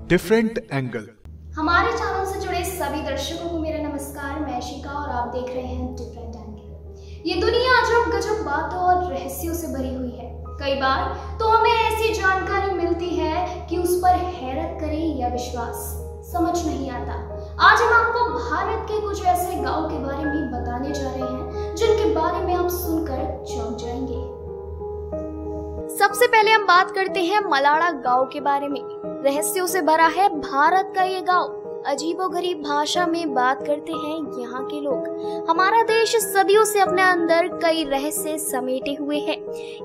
Different angle. हमारे channel से जुड़े सभी दर्शकों को मेरा नमस्कार। मैं शिका और आप देख रहे हैं डिफरेंट एंगल। ये दुनिया अजब गजब बातों और रहस्यों से भरी हुई है। कई बार तो हमें ऐसी जानकारी मिलती है कि उस पर हैरत करें या विश्वास, समझ नहीं आता। आज हम आपको भारत के कुछ ऐसे गांव के बारे में बताने जा रहे हैं जिनके बारे में आप सुनकर चौंक जाएंगे। सबसे पहले हम बात करते हैं मलाड़ा गांव के बारे में। रहस्यों से भरा है भारत का ये गांव। अजीबोगरीब भाषा में बात करते हैं यहाँ के लोग। हमारा देश सदियों से अपने अंदर कई रहस्य समेटे हुए है।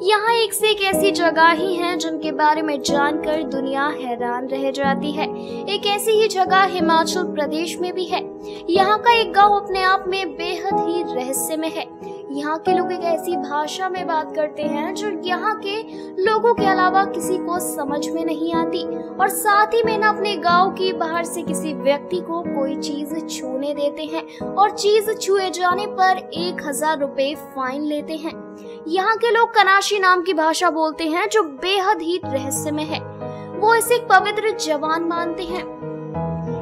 यहाँ एक से एक ऐसी जगह ही हैं जिनके बारे में जानकर दुनिया हैरान रह जाती है। एक ऐसी ही जगह हिमाचल प्रदेश में भी है। यहाँ का एक गांव अपने आप में बेहद ही रहस्यमय है। यहाँ के लोग एक ऐसी भाषा में बात करते हैं जो यहाँ के लोगों के अलावा किसी को समझ में नहीं आती, और साथ ही में न अपने गांव की बाहर से किसी व्यक्ति को कोई चीज छूने देते हैं और चीज छुए जाने पर 1000 रुपए फाइन लेते हैं। यहाँ के लोग कनाशी नाम की भाषा बोलते हैं जो बेहद ही रहस्यमय है। वो इसे एक पवित्र जबान मानते हैं।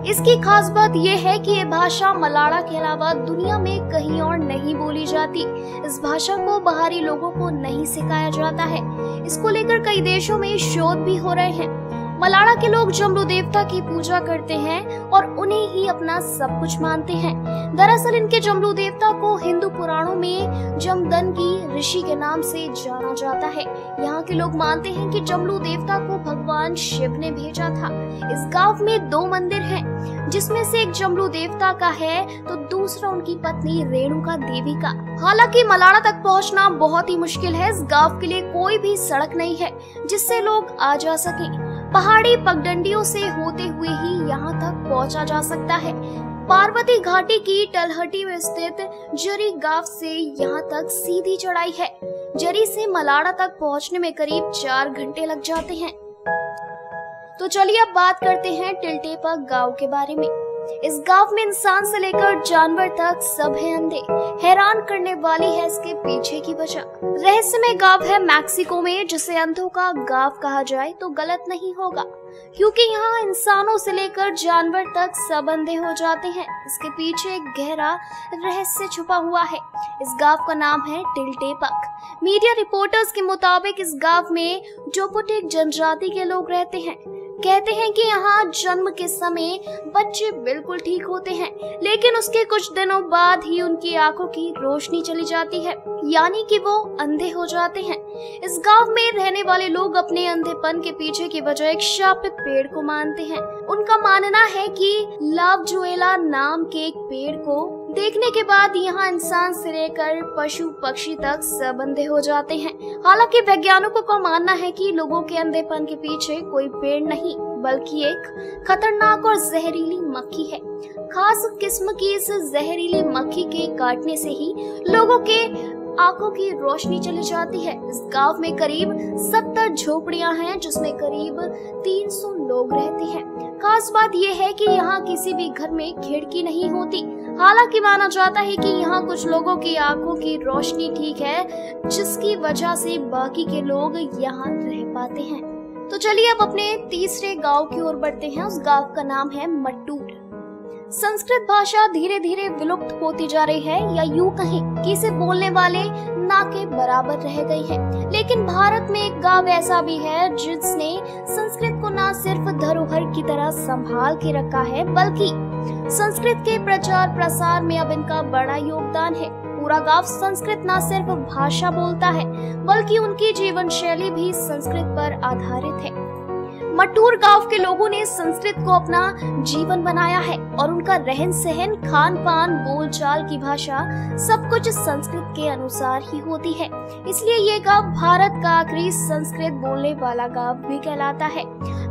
इसकी खास बात यह है कि ये भाषा मलाड़ा के अलावा दुनिया में कहीं और नहीं बोली जाती। इस भाषा को बाहरी लोगों को नहीं सिखाया जाता है। इसको लेकर कई देशों में शोध भी हो रहे हैं। मलाड़ा के लोग जमरू देवता की पूजा करते हैं और उन्हें ही अपना सब कुछ मानते हैं। दरअसल इनके जमरू देवता को हिंदू पुराणों में जमदग्नि ऋषि के नाम से जाना जाता है। यहाँ के लोग मानते हैं कि जमरू देवता को भगवान शिव ने भेजा था। इस गांव में 2 मंदिर हैं, जिसमें से एक जमरू देवता का है तो दूसरा उनकी पत्नी रेणुका देवी का। हालांकि मलाड़ा तक पहुँचना बहुत ही मुश्किल है। इस गाँव के लिए कोई भी सड़क नहीं है जिससे लोग आ जा सके। पहाड़ी पगडंडियों से होते हुए ही यहाँ तक पहुँचा जा सकता है। पार्वती घाटी की तलहटी में स्थित जरी गांव से यहाँ तक सीधी चढ़ाई है। जरी से मलाड़ा तक पहुँचने में करीब 4 घंटे लग जाते हैं। तो चलिए अब बात करते हैं टिलटेपा गांव के बारे में। इस गांव में इंसान से लेकर जानवर तक सब है अंधे। हैरान करने वाली है इसके पीछे की वजह। रहस्यमय गांव है मैक्सिको में, जिसे अंधों का गांव कहा जाए तो गलत नहीं होगा, क्योंकि यहाँ इंसानों से लेकर जानवर तक सब अंधे हो जाते हैं। इसके पीछे एक गहरा रहस्य छुपा हुआ है। इस गांव का नाम है टिलटेपक। मीडिया रिपोर्टर्स के मुताबिक इस गांव में जोपोटेक जनजाति के लोग रहते हैं। कहते हैं कि यहाँ जन्म के समय बच्चे बिल्कुल ठीक होते हैं, लेकिन उसके कुछ दिनों बाद ही उनकी आंखों की रोशनी चली जाती है, यानी कि वो अंधे हो जाते हैं। इस गांव में रहने वाले लोग अपने अंधेपन के पीछे की वजह एक शापित पेड़ को मानते हैं। उनका मानना है कि लावजुएला नाम के एक पेड़ को देखने के बाद यहाँ इंसान से लेकर पशु पक्षी तक सब अंधे हो जाते हैं। हालांकि वैज्ञानिकों का मानना है कि लोगों के अंधेपन के पीछे कोई पेड़ नहीं, बल्कि एक खतरनाक और जहरीली मक्खी है। खास किस्म की इस जहरीली मक्खी के काटने से ही लोगों के आंखों की रोशनी चली जाती है। इस गांव में करीब 70 झोपड़ियां हैं, जिसमें करीब 300 लोग रहते हैं। खास बात यह है कि यहाँ किसी भी घर में खिड़की नहीं होती। हालांकि माना जाता है कि यहाँ कुछ लोगों की आंखों की रोशनी ठीक है, जिसकी वजह से बाकी के लोग यहाँ रह पाते हैं। तो चलिए अब अपने तीसरे गांव की ओर बढ़ते हैं। उस गांव का नाम है मट्टूर। संस्कृत भाषा धीरे धीरे विलुप्त होती जा रही है, या यूं कहें कि इसे बोलने वाले ना के बराबर रह गई है। लेकिन भारत में एक गांव ऐसा भी है जिसने संस्कृत को ना सिर्फ धरोहर की तरह संभाल के रखा है, बल्कि संस्कृत के प्रचार प्रसार में अब इनका बड़ा योगदान है। पूरा गांव संस्कृत न सिर्फ भाषा बोलता है, बल्कि उनकी जीवन शैली भी संस्कृत पर आधारित है। मट्टूर गांव के लोगों ने संस्कृत को अपना जीवन बनाया है और उनका रहन सहन, खान पान, बोलचाल की भाषा सब कुछ संस्कृत के अनुसार ही होती है। इसलिए ये गांव भारत का आखिरी संस्कृत बोलने वाला गांव भी कहलाता है।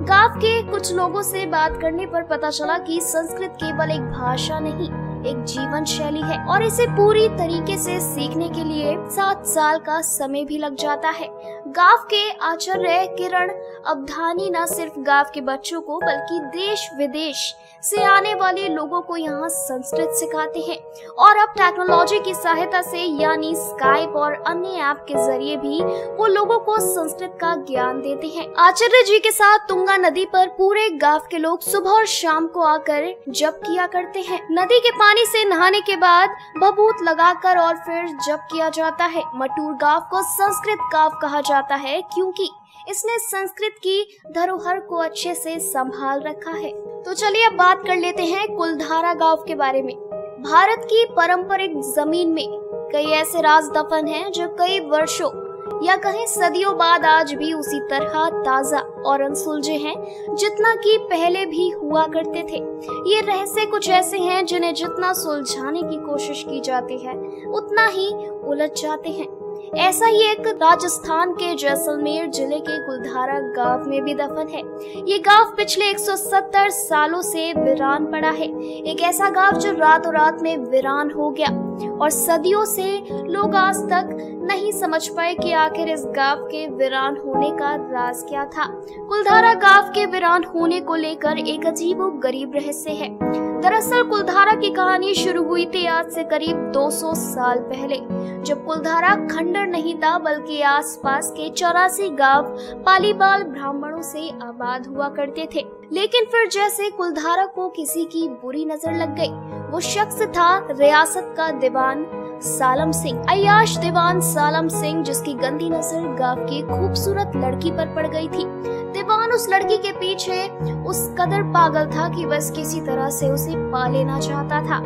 गांव के कुछ लोगों से बात करने पर पता चला कि संस्कृत केवल एक भाषा नहीं, एक जीवन शैली है और इसे पूरी तरीके से सीखने के लिए 7 साल का समय भी लग जाता है। गांव के आचार्य किरण अवधानी न सिर्फ गांव के बच्चों को बल्कि देश विदेश से आने वाले लोगों को यहाँ संस्कृत सिखाते हैं। और अब टेक्नोलॉजी की सहायता से यानी स्काइप और अन्य ऐप के जरिए भी वो लोगों को संस्कृत का ज्ञान देते हैं। आचार्य जी के साथ तुंगा नदी पर पूरे गांव के लोग सुबह और शाम को आकर जप किया करते हैं। नदी के पानी से नहाने के बाद भभूत लगाकर और फिर जप किया जाता है। मटूर गांव को संस्कृत गांव कहा जाता है क्योंकि इसने संस्कृत की धरोहर को अच्छे से संभाल रखा है। तो चलिए अब बात कर लेते हैं कुलधारा गांव के बारे में। भारत की पारंपरिक जमीन में कई ऐसे राज दफन हैं जो कई वर्षों या कहीं सदियों बाद आज भी उसी तरह ताजा और अनसुलझे हैं जितना कि पहले भी हुआ करते थे। ये रहस्य कुछ ऐसे हैं जिन्हें जितना सुलझाने की कोशिश की जाती है उतना ही उलझ जाते हैं। ऐसा ही एक राजस्थान के जैसलमेर जिले के कुलधारा गांव में भी दफन है। ये गांव पिछले 170 सालों से वीरान पड़ा है। एक ऐसा गांव जो रातों रात में वीरान हो गया और सदियों से लोग आज तक नहीं समझ पाए कि आखिर इस गांव के वीरान होने का राज क्या था। कुलधारा गांव के वीरान होने को लेकर एक अजीबोगरीब रहस्य है। दरअसल कुलधारा की कहानी शुरू हुई थी आज से करीब 200 साल पहले, जब कुलधारा खंडर नहीं था बल्कि आसपास के 84 गांव पालीबाल ब्राह्मणों से आबाद हुआ करते थे। लेकिन फिर जैसे कुलधारा को किसी की बुरी नजर लग गई। वो शख्स था रियासत का दीवान सालम सिंह, अय्याश दीवान सालम सिंह, जिसकी गंदी नजर गांव की खूबसूरत लड़की पर पड़ गई थी। दीवान उस लड़की के पीछे उस कदर पागल था कि बस किसी तरह से उसे पा लेना चाहता था।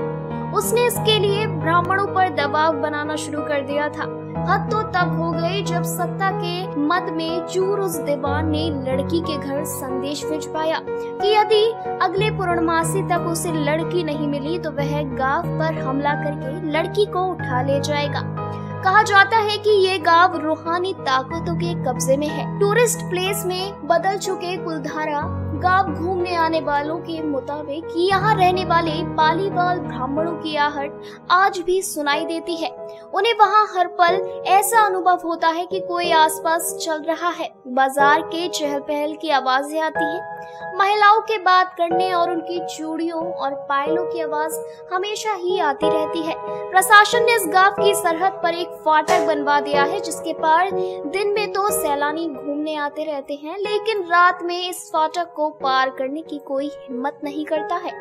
उसने इसके लिए ब्राह्मणों पर दबाव बनाना शुरू कर दिया था। हद तो तब हो गई जब सत्ता के मद में चूर उस दीवान ने लड़की के घर संदेश भिजवाया कि यदि अगले पूर्णमासी तक उसे लड़की नहीं मिली तो वह गांव पर हमला करके लड़की को उठा ले जाएगा। कहा जाता है कि ये गांव रूहानी ताकतों के कब्जे में है। टूरिस्ट प्लेस में बदल चुके कुलधारा गांव घूमने आने वालों के मुताबिक यहाँ रहने वाले पालीवाल ब्राह्मणों की आहट आज भी सुनाई देती है। उन्हें वहाँ हर पल ऐसा अनुभव होता है कि कोई आसपास चल रहा है। बाजार के चहल पहल की आवाजें आती हैं। महिलाओं के बात करने और उनकी चूड़ियों और पायलों की आवाज हमेशा ही आती रहती है। प्रशासन ने इस गांव की सरहद पर एक फाटक बनवा दिया है जिसके पार दिन में तो सैलानी घूमने आते रहते हैं, लेकिन रात में इस फाटक को पार करने की कोई हिम्मत नहीं करता है।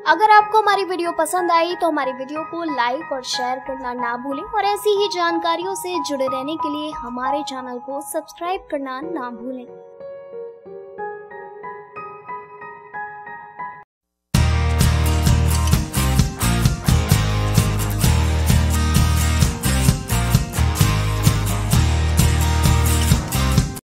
अगर आपको हमारी वीडियो पसंद आई तो हमारी वीडियो को लाइक और शेयर करना ना भूलें और ऐसी ही जानकारियों से जुड़े रहने के लिए हमारे चैनल को सब्सक्राइब करना ना भूलें।